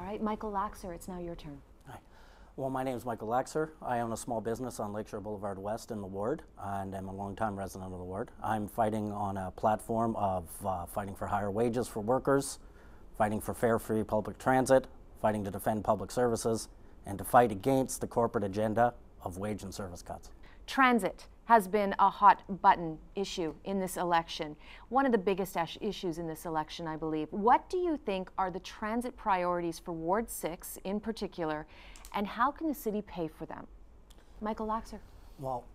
right, Michael Laxer, it's now your turn. Hi. Well, my name is Michael Laxer. I own a small business on Lakeshore Boulevard West in the ward, and I'm a longtime resident of the ward. I'm fighting on a platform of fighting for higher wages for workers, fighting for fare free public transit, fighting to defend public services, and to fight against the corporate agenda of wage and service cuts. Transit has been a hot button issue in this election. One of the biggest issues in this election, I believe. What do you think are the transit priorities for Ward 6 in particular, and how can the city pay for them? Michael Laxer. Well,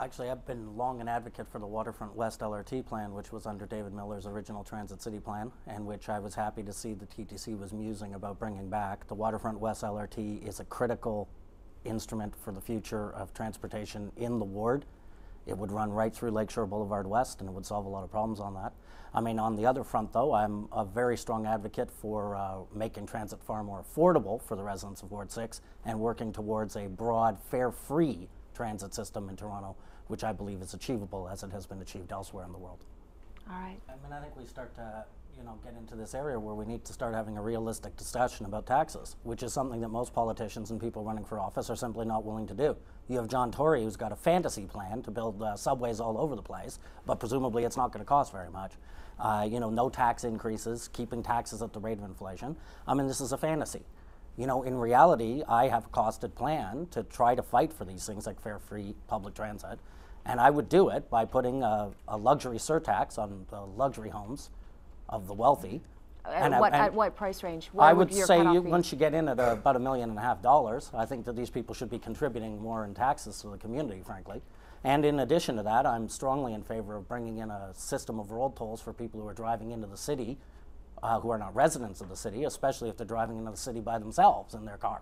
actually, I've been long an advocate for the Waterfront West LRT plan, which was under David Miller's original Transit City plan, and which I was happy to see the TTC was musing about bringing back. The Waterfront West LRT is a critical instrument for the future of transportation in the ward. It would run right through Lakeshore Boulevard West, and it would solve a lot of problems on that. I mean, on the other front, though, I'm a very strong advocate for making transit far more affordable for the residents of Ward 6 and working towards a broad, fare-free transit system in Toronto, which I believe is achievable as it has been achieved elsewhere in the world. All right. I mean, I think we start to get into this area where we need to start having a realistic discussion about taxes, which is something that most politicians and people running for office are simply not willing to do. You have John Tory, who's got a fantasy plan to build subways all over the place, but presumably it's not going to cost very much. No tax increases, keeping taxes at the rate of inflation. I mean, this is a fantasy. In reality, I have a costed plan to try to fight for these things like fare-free public transit, and I would do it by putting a luxury surtax on the luxury homes of the wealthy. At what price range? I would say once you get in at about $1.5 million, I think that these people should be contributing more in taxes to the community, frankly. And in addition to that, I'm strongly in favor of bringing in a system of road tolls for people who are driving into the city, who are not residents of the city, especially if they're driving into the city by themselves in their car.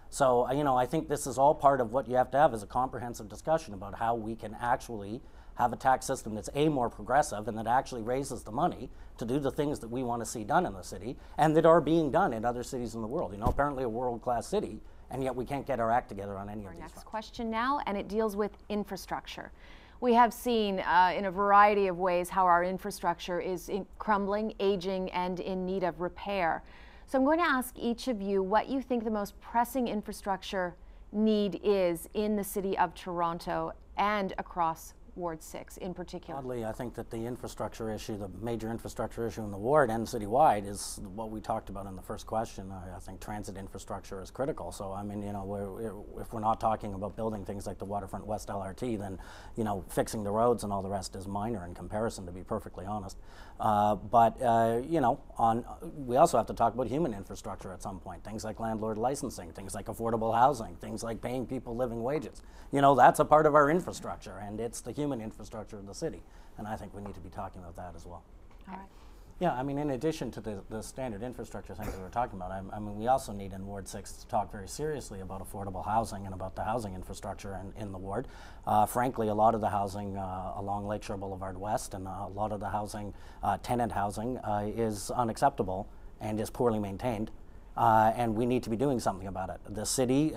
So, I think this is all part of what you have to have is a comprehensive discussion about how we can actually have a tax system that's more progressive and that actually raises the money to do the things that we want to see done in the city and that are being done in other cities in the world. Apparently a world-class city, and yet we can't get our act together on any of these fronts. Our next question now, and it deals with infrastructure. We have seen in a variety of ways how our infrastructure is crumbling, aging, and in need of repair. So I'm going to ask each of you what you think the most pressing infrastructure need is in the city of Toronto and across Ward 6 in particular. Oddly, I think that the infrastructure issue, the major infrastructure issue in the ward and citywide is what we talked about in the first question. I think transit infrastructure is critical. So, I mean, if we're not talking about building things like the Waterfront West LRT, then, fixing the roads and all the rest is minor in comparison, to be perfectly honest. We also have to talk about human infrastructure at some point. Things like landlord licensing, things like affordable housing, things like paying people living wages. That's a part of our infrastructure, and it's the human infrastructure of the city. And I think we need to be talking about that as well. All right. Yeah, I mean, in addition to the standard infrastructure things that we're talking about, I mean, we also need in Ward 6 to talk very seriously about affordable housing and about the housing infrastructure in the ward. Frankly, a lot of the housing along Lakeshore Boulevard West and a lot of the housing, tenant housing, is unacceptable and is poorly maintained. And we need to be doing something about it. The city,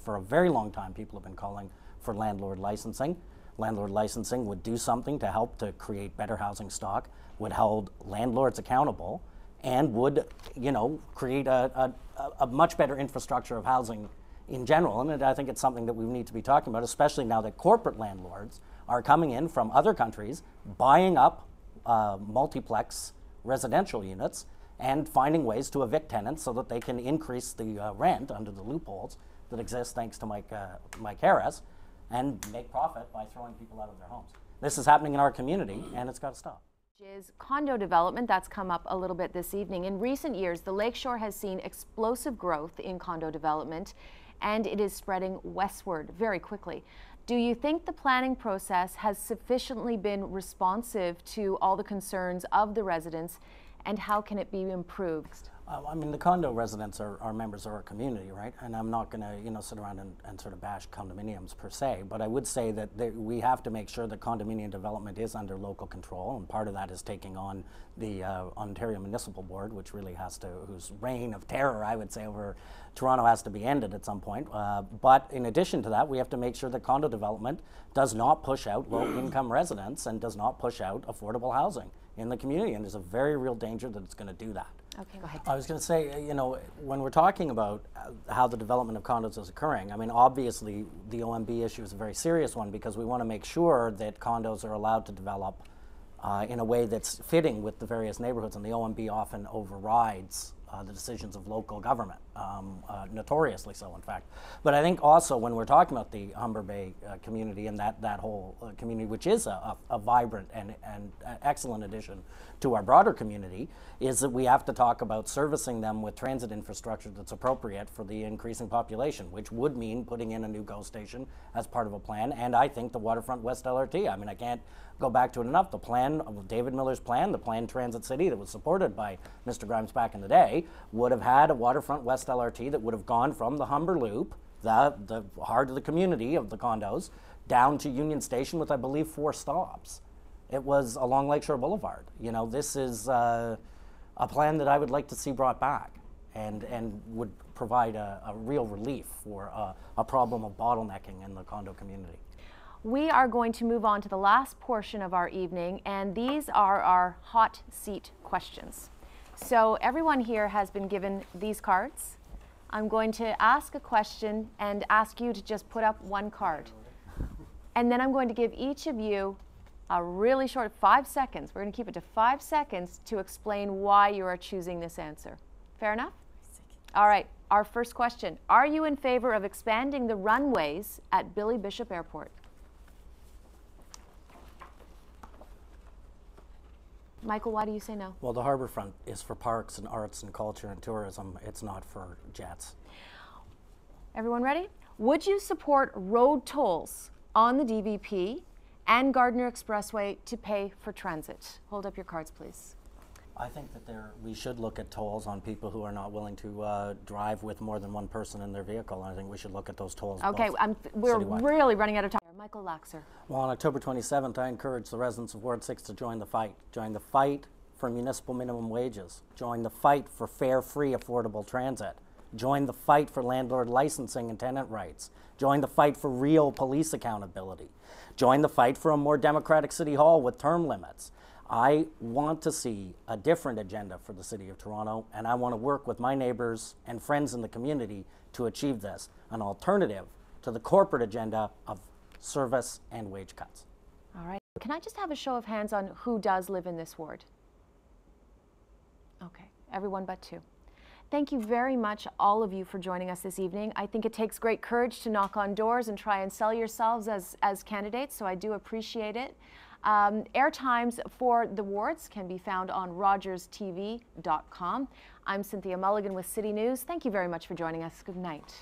for a very long time, people have been calling for landlord licensing. Landlord licensing would do something to help to create better housing stock, would hold landlords accountable, and would, create a much better infrastructure of housing in general. And I think it's something that we need to be talking about, especially now that corporate landlords are coming in from other countries, buying up multiplex residential units and finding ways to evict tenants so that they can increase the rent under the loopholes that exist thanks to Mike Harris, and make profit by throwing people out of their homes. This is happening in our community, and it's got to stop. Is condo development that's come up a little bit this evening. In recent years, the Lakeshore has seen explosive growth in condo development, and it is spreading westward very quickly. Do you think the planning process has sufficiently been responsive to all the concerns of the residents, and how can it be improved? I mean, the condo residents are members of our community, right? And I'm not going to, sit around and sort of bash condominiums per se, but I would say that we have to make sure that condominium development is under local control, and part of that is taking on the Ontario Municipal Board, which really whose reign of terror, I would say, over Toronto has to be ended at some point. But in addition to that, we have to make sure that condo development does not push out low-income residents and does not push out affordable housing in the community, and there's a very real danger that it's going to do that. Okay, go ahead. I was going to say, you know, when we're talking about how the development of condos is occurring, I mean, obviously the OMB issue is a very serious one because we want to make sure that condos are allowed to develop in a way that's fitting with the various neighborhoods, and the OMB often overrides the decisions of local government, notoriously so, in fact. But I think also when we're talking about the Humber Bay community and that whole community, which is a vibrant and excellent addition to our broader community, is that we have to talk about servicing them with transit infrastructure that's appropriate for the increasing population, which would mean putting in a new GO station as part of a plan, and I think the Waterfront West LRT. I mean, I can't go back to it enough. The plan, David Miller's plan, the planned Transit City that was supported by Mr. Grimes back in the day, would have had a Waterfront West LRT that would have gone from the Humber Loop, the heart of the community of the condos, down to Union Station with, I believe, 4 stops. It was along Lakeshore Boulevard. You know, this is a plan that I would like to see brought back and would provide a real relief for a problem of bottlenecking in the condo community. We are going to move on to the last portion of our evening, and these are our hot seat questions. So everyone here has been given these cards. I'm going to ask a question and ask you to just put up 1 card. And then I'm going to give each of you a really short 5 seconds. We're going to keep it to 5 seconds to explain why you are choosing this answer. Fair enough? All right, our first question. Are you in favor of expanding the runways at Billy Bishop Airport? Michael, why do you say no? Well, the harborfront is for parks and arts and culture and tourism. It's not for jets. Everyone ready? Would you support road tolls on the DVP and Gardner Expressway to pay for transit? Hold up your cards, please. I think that we should look at tolls on people who are not willing to drive with more than 1 person in their vehicle. I think we should look at those tolls. Okay, we're citywide. really running out of time. Michael Laxer. Well, on October 27th, I encourage the residents of Ward 6 to join the fight. Join the fight for municipal minimum wages. Join the fight for fare, free, affordable transit. Join the fight for landlord licensing and tenant rights. Join the fight for real police accountability. Join the fight for a more democratic city hall with term limits. I want to see a different agenda for the City of Toronto, and I want to work with my neighbors and friends in the community to achieve this, an alternative to the corporate agenda of service and wage cuts. All right. Can I just have a show of hands on who does live in this ward? Okay, everyone but 2. Thank you very much, all of you, for joining us this evening. I think it takes great courage to knock on doors and try and sell yourselves as candidates, so I do appreciate it. Air times for the wards can be found on rogerstv.com. I'm Cynthia Mulligan with City News. Thank you very much for joining us. Good night.